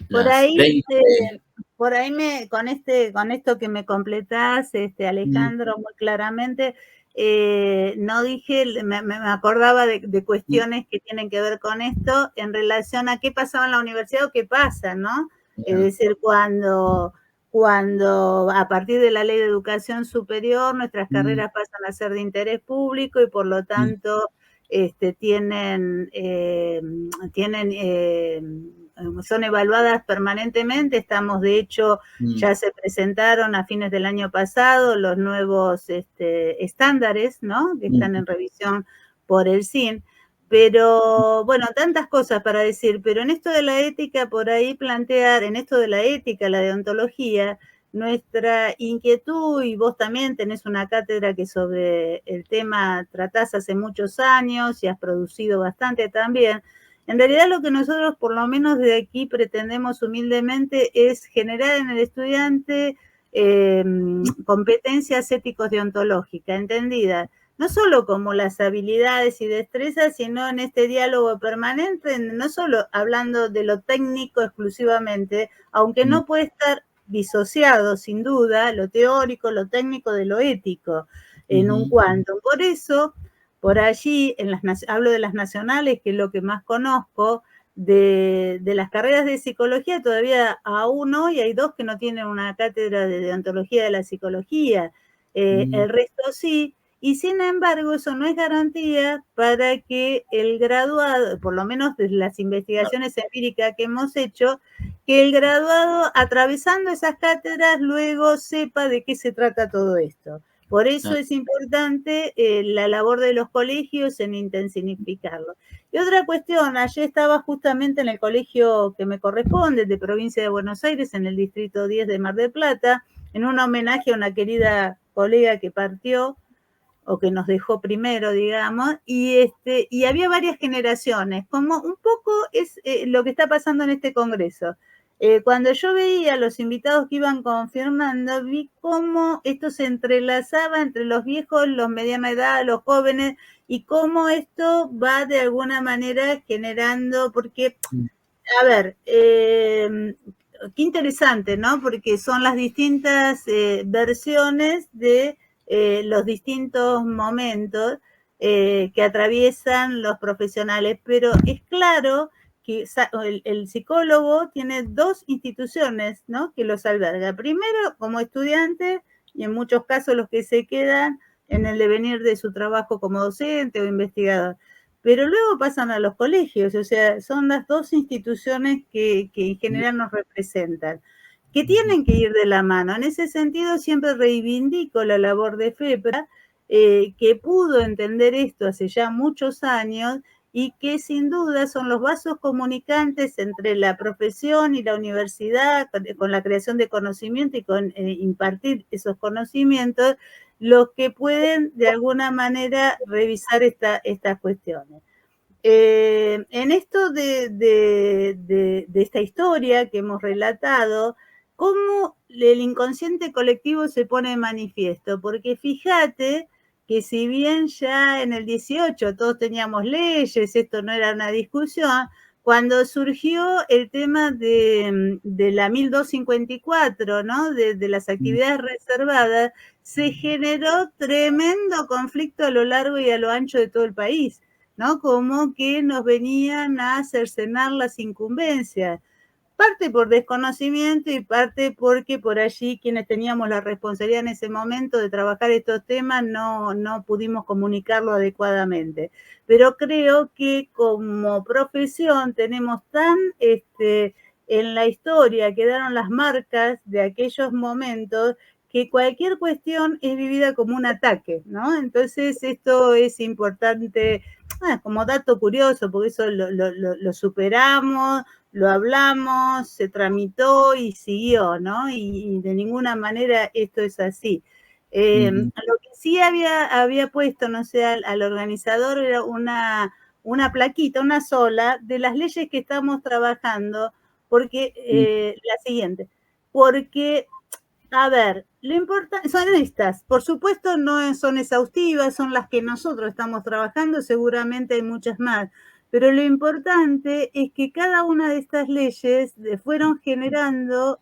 Por Las ahí, 20. por ahí con esto que me completás, Alejandro, muy claramente, no dije, me acordaba de cuestiones que tienen que ver con esto en relación a qué pasaba en la universidad o qué pasa, ¿no? Es decir, cuando a partir de la Ley de Educación Superior nuestras carreras pasan a ser de interés público y por lo tanto tienen son evaluadas permanentemente. Estamos, de hecho, ya se presentaron a fines del año pasado los nuevos estándares, ¿no? Que están en revisión por el SIN. Pero, bueno, tantas cosas para decir, pero en esto de la ética, por ahí plantear, en esto de la ética, la deontología, nuestra inquietud, y vos también tenés una cátedra que sobre el tema tratás hace muchos años y has producido bastante también. En realidad lo que nosotros, por lo menos de aquí, pretendemos humildemente es generar en el estudiante competencias éticos-deontológicas, entendidas no solo como las habilidades y destrezas, sino en este diálogo permanente, no solo hablando de lo técnico exclusivamente, aunque no puede estar disociado, sin duda, lo teórico, lo técnico de lo ético en un quantum. Por eso, por allí, hablo de las nacionales, que es lo que más conozco, de las carreras de psicología, todavía aún hoy hay 2 que no tienen una cátedra de deontología de la psicología, el resto sí, y sin embargo eso no es garantía para que el graduado, por lo menos desde las investigaciones empíricas que hemos hecho, que el graduado atravesando esas cátedras luego sepa de qué se trata todo esto. Por eso es importante la labor de los colegios en intensificarlo. Y otra cuestión, ayer estaba justamente en el colegio que me corresponde, de Provincia de Buenos Aires, en el distrito 10 de Mar del Plata, en un homenaje a una querida colega que partió, o que nos dejó primero, digamos, y había varias generaciones, como un poco es lo que está pasando en este congreso. Cuando yo veía a los invitados que iban confirmando, vi cómo esto se entrelazaba entre los viejos, los mediana edad, los jóvenes, y cómo esto va de alguna manera generando, porque, a ver, qué interesante, ¿no? Porque son las distintas versiones de los distintos momentos que atraviesan los profesionales, pero es claro que el psicólogo tiene 2 instituciones, ¿no? Que los alberga. Primero, como estudiante, y en muchos casos los que se quedan en el devenir de su trabajo como docente o investigador. Pero luego pasan a los colegios, o sea, son las 2 instituciones que en general nos representan, que tienen que ir de la mano. En ese sentido, siempre reivindico la labor de FEPRA, que pudo entender esto hace ya muchos años y que sin duda son los vasos comunicantes entre la profesión y la universidad, con la creación de conocimiento y con impartir esos conocimientos, los que pueden de alguna manera revisar estas cuestiones. En esto de esta historia que hemos relatado, cómo el inconsciente colectivo se pone de manifiesto, porque fíjate que si bien ya en el 18 todos teníamos leyes, esto no era una discusión, cuando surgió el tema de la 1254, ¿no? De las actividades reservadas, se generó tremendo conflicto a lo largo y a lo ancho de todo el país, ¿no? Como que nos venían a cercenar las incumbencias. parte por desconocimiento y parte porque por allí quienes teníamos la responsabilidad en ese momento de trabajar estos temas no pudimos comunicarlo adecuadamente. Pero creo que como profesión tenemos tan en la historia quedaron las marcas de aquellos momentos que cualquier cuestión es vivida como un ataque, ¿no? Entonces esto es importante, como dato curioso, porque eso lo superamos, lo hablamos, se tramitó y siguió, ¿no? Y de ninguna manera esto es así. Lo que sí había puesto, no sé, al organizador era una plaquita, una sola, de las leyes que estamos trabajando, porque la siguiente, porque, a ver, lo importante, son estas, por supuesto no son exhaustivas, son las que nosotros estamos trabajando, seguramente hay muchas más, pero lo importante es que cada una de estas leyes fueron generando,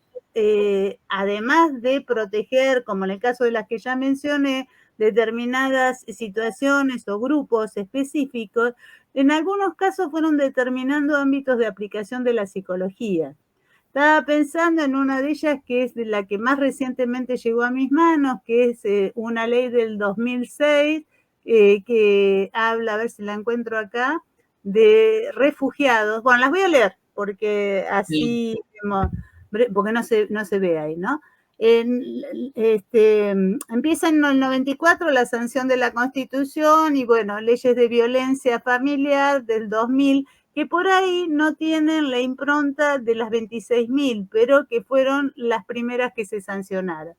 además de proteger, como en el caso de las que ya mencioné, determinadas situaciones o grupos específicos, en algunos casos fueron determinando ámbitos de aplicación de la psicología. Estaba pensando en una de ellas que es de la que más recientemente llegó a mis manos, que es una ley del 2006, que habla, a ver si la encuentro acá, de refugiados. Bueno, las voy a leer porque así, porque no se ve ahí, ¿no? Empieza en el 94 la sanción de la Constitución y, bueno, leyes de violencia familiar del 2000, que por ahí no tienen la impronta de las 26.000, pero que fueron las primeras que se sancionaron.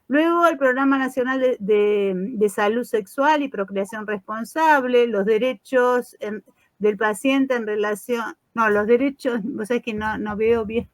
Luego el Programa Nacional de Salud Sexual y Procreación Responsable, los derechos del paciente en relación, no, los derechos, vos sabés que no veo bien,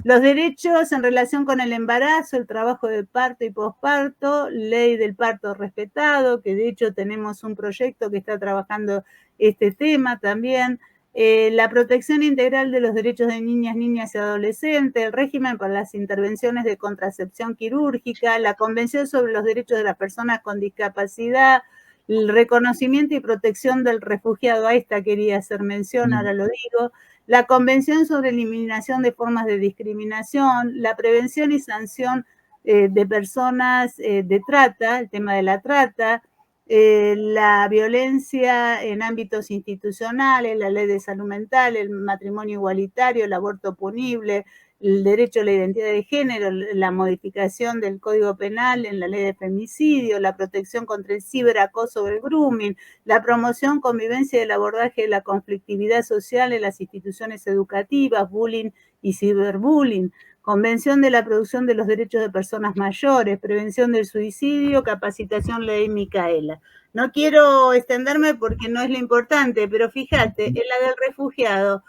los derechos en relación con el embarazo, el trabajo de parto y posparto, ley del parto respetado, que de hecho tenemos un proyecto que está trabajando este tema también, la protección integral de los derechos de niñas y adolescentes, el régimen para las intervenciones de contracepción quirúrgica, la Convención sobre los Derechos de las Personas con Discapacidad, el reconocimiento y protección del refugiado, a esta quería hacer mención, ahora lo digo, la Convención sobre Eliminación de Formas de Discriminación, la prevención y sanción de personas de trata, el tema de la trata, la violencia en ámbitos institucionales, la ley de salud mental, el matrimonio igualitario, el aborto punible, el derecho a la identidad de género, la modificación del Código Penal en la ley de femicidio, la protección contra el ciberacoso o el grooming, la promoción, convivencia y el abordaje de la conflictividad social en las instituciones educativas, bullying y ciberbullying, Convención de la Producción de los Derechos de Personas Mayores, Prevención del Suicidio, Capacitación Ley Micaela. No quiero extenderme porque no es lo importante, pero fíjate, en la del refugiado,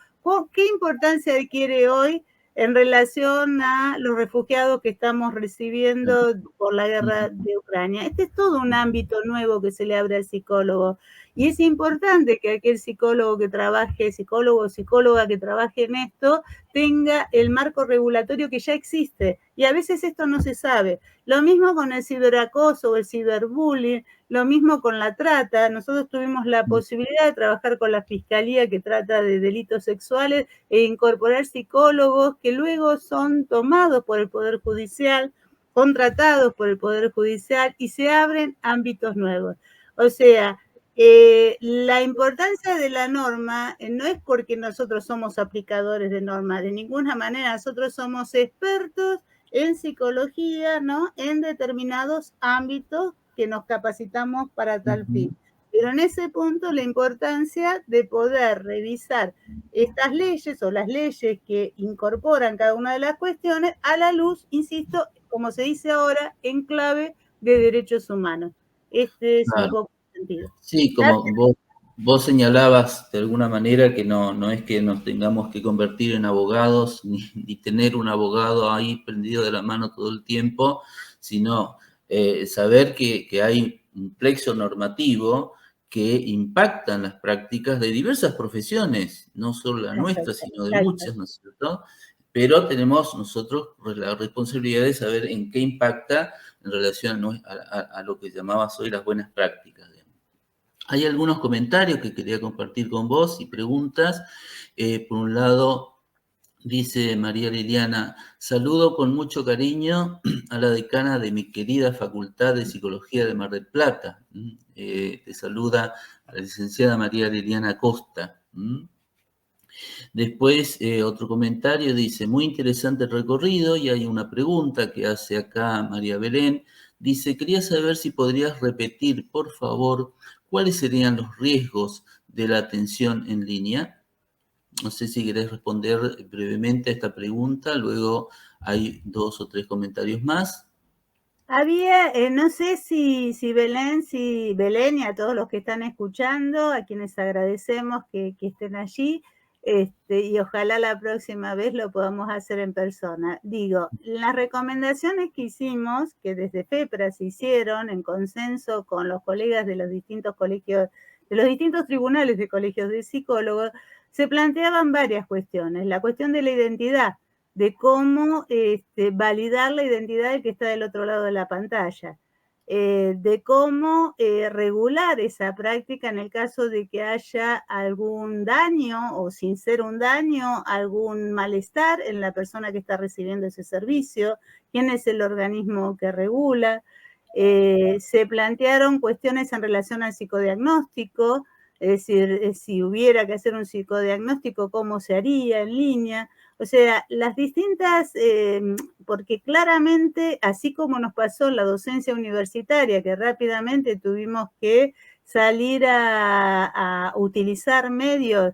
¿qué importancia adquiere hoy en relación a los refugiados que estamos recibiendo por la guerra de Ucrania? Este es todo un ámbito nuevo que se le abre al psicólogo. Y es importante que aquel psicólogo que trabaje, psicólogo o psicóloga que trabaje en esto, tenga el marco regulatorio que ya existe. Y a veces esto no se sabe. Lo mismo con el ciberacoso o el ciberbullying, lo mismo con la trata. Nosotros tuvimos la posibilidad de trabajar con la Fiscalía que trata de delitos sexuales e incorporar psicólogos que luego son tomados por el Poder Judicial, contratados por el Poder Judicial y se abren ámbitos nuevos. O sea, la importancia de la norma no es porque nosotros somos aplicadores de normas, de ninguna manera, nosotros somos expertos en psicología, ¿no? En determinados ámbitos que nos capacitamos para tal fin. Pero en ese punto la importancia de poder revisar estas leyes o las leyes que incorporan cada una de las cuestiones a la luz, insisto, como se dice ahora, en clave de derechos humanos. Este es un poco el sentido. Sí, como vos señalabas de alguna manera que no es que nos tengamos que convertir en abogados ni tener un abogado ahí prendido de la mano todo el tiempo, sino saber que hay un plexo normativo que impacta en las prácticas de diversas profesiones, no solo la nuestra, sino de muchas, ¿no es cierto? Pero tenemos nosotros la responsabilidad de saber en qué impacta en relación a lo que llamabas hoy las buenas prácticas. Hay algunos comentarios que quería compartir con vos y preguntas. Por un lado, Dice María Liliana, saludo con mucho cariño a la decana de mi querida Facultad de Psicología de Mar del Plata. Te saluda a la licenciada María Liliana Costa. Después, otro comentario dice, muy interesante el recorrido, y hay una pregunta que hace acá María Belén. Dice, quería saber si podrías repetir, por favor, cuáles serían los riesgos de la atención en línea. No sé si querés responder brevemente a esta pregunta, luego hay 2 o 3 comentarios más. Había, no sé si Belén y a todos los que están escuchando, a quienes agradecemos que estén allí, y ojalá la próxima vez lo podamos hacer en persona. Digo, las recomendaciones que hicimos, que desde FEPRA se hicieron en consenso con los colegas de los distintos colegios, de los distintos tribunales de colegios de psicólogos, se planteaban varias cuestiones. La cuestión de la identidad, de cómo validar la identidad del que está del otro lado de la pantalla, de cómo regular esa práctica en el caso de que haya algún daño o, sin ser un daño, algún malestar en la persona que está recibiendo ese servicio, quién es el organismo que regula. Se plantearon cuestiones en relación al psicodiagnóstico, es decir, si hubiera que hacer un psicodiagnóstico, ¿cómo se haría en línea? O sea, las distintas, porque claramente, así como nos pasó en la docencia universitaria, que rápidamente tuvimos que salir a utilizar medios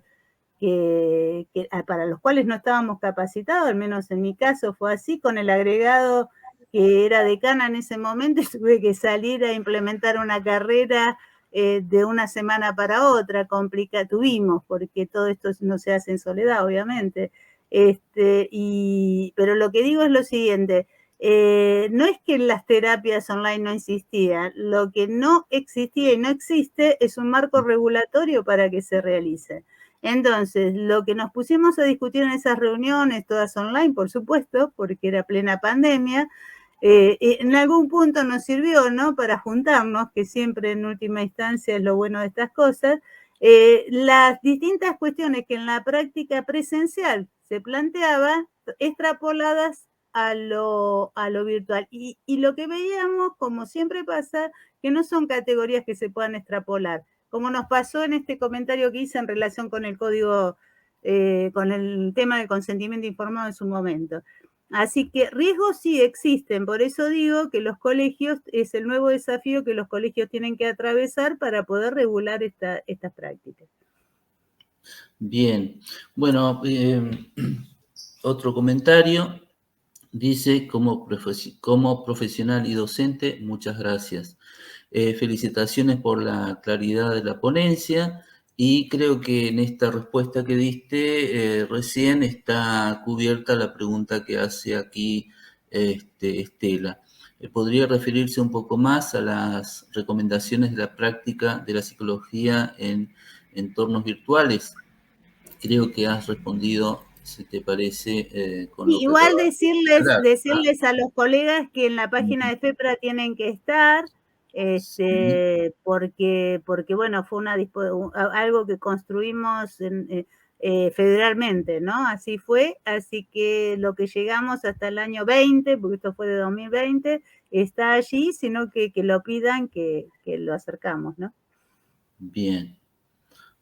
para los cuales no estábamos capacitados, al menos en mi caso fue así, con el agregado que era decana en ese momento, tuve que salir a implementar una carrera de una semana para otra, tuvimos, porque todo esto no se hace en soledad, obviamente. Pero lo que digo es lo siguiente, no es que las terapias online no existían, lo que no existía y no existe es un marco regulatorio para que se realice. Entonces, lo que nos pusimos a discutir en esas reuniones, todas online, por supuesto, porque era plena pandemia, en algún punto nos sirvió, ¿no?, para juntarnos, que siempre en última instancia es lo bueno de estas cosas, las distintas cuestiones que en la práctica presencial se planteaba, extrapoladas a lo virtual. Y lo que veíamos, como siempre pasa, que no son categorías que se puedan extrapolar, como nos pasó en este comentario que hice en relación con el código, con el tema del consentimiento informado en su momento. Así que riesgos sí existen, por eso digo que los colegios, es el nuevo desafío que los colegios tienen que atravesar para poder regular estas prácticas. Bien, bueno, otro comentario dice, como profesional y docente, muchas gracias. Felicitaciones por la claridad de la ponencia, y creo que en esta respuesta que diste recién está cubierta la pregunta que hace aquí Estela. ¿Podría referirse un poco más a las recomendaciones de la práctica de la psicología en entornos virtuales? Creo que has respondido, si te parece, con lo que Igual acabas de hablar. decirles a los colegas que en la página de FEPRA tienen que estar, Sí. porque bueno, fue algo que construimos federalmente, ¿no? Así fue, así que lo que llegamos hasta el año 20, porque esto fue de 2020, está allí, sino que lo pidan, que lo acercamos, ¿no? Bien.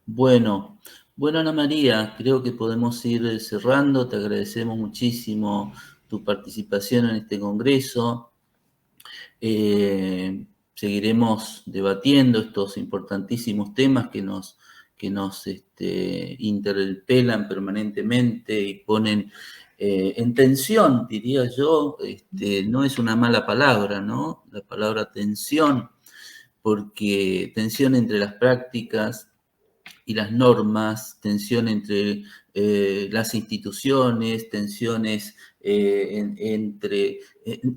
Bueno, Ana María, creo que podemos ir cerrando. Te agradecemos muchísimo tu participación en este congreso. Seguiremos debatiendo estos importantísimos temas que nos interpelan permanentemente y ponen en tensión, diría yo. No es una mala palabra, ¿no? La palabra tensión, porque tensión entre las prácticas y las normas, tensión entre las instituciones, tensiones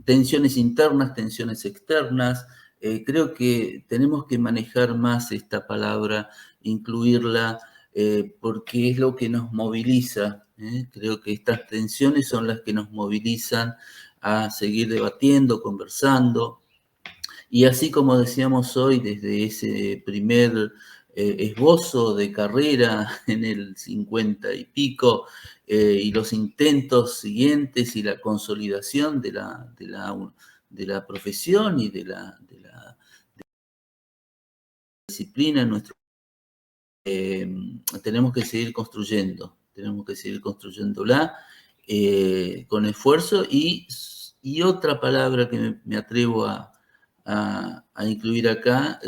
tensiones internas, tensiones externas. Creo que tenemos que manejar más esta palabra, incluirla, porque es lo que nos moviliza. Creo que estas tensiones son las que nos movilizan a seguir debatiendo, conversando. Y así como decíamos hoy, desde ese primer esbozo de carrera en el 50 y pico, y los intentos siguientes y la consolidación de la profesión y de la disciplina en nuestro tenemos que seguir construyéndola con esfuerzo y otra palabra que me atrevo a incluir acá,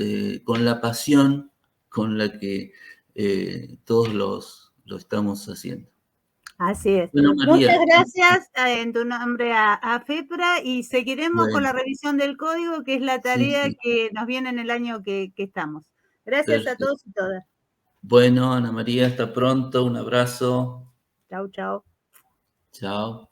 con la pasión con la que todos lo estamos haciendo. Así es. Bueno, María. Muchas gracias en tu nombre a FEPRA y seguiremos con la Bueno, revisión del código, que es la sí, tarea sí, que nos viene en el año que estamos. Gracias a perfecto. todos y todas. Bueno, Ana María, hasta pronto, un abrazo. Chau, chau. Chao.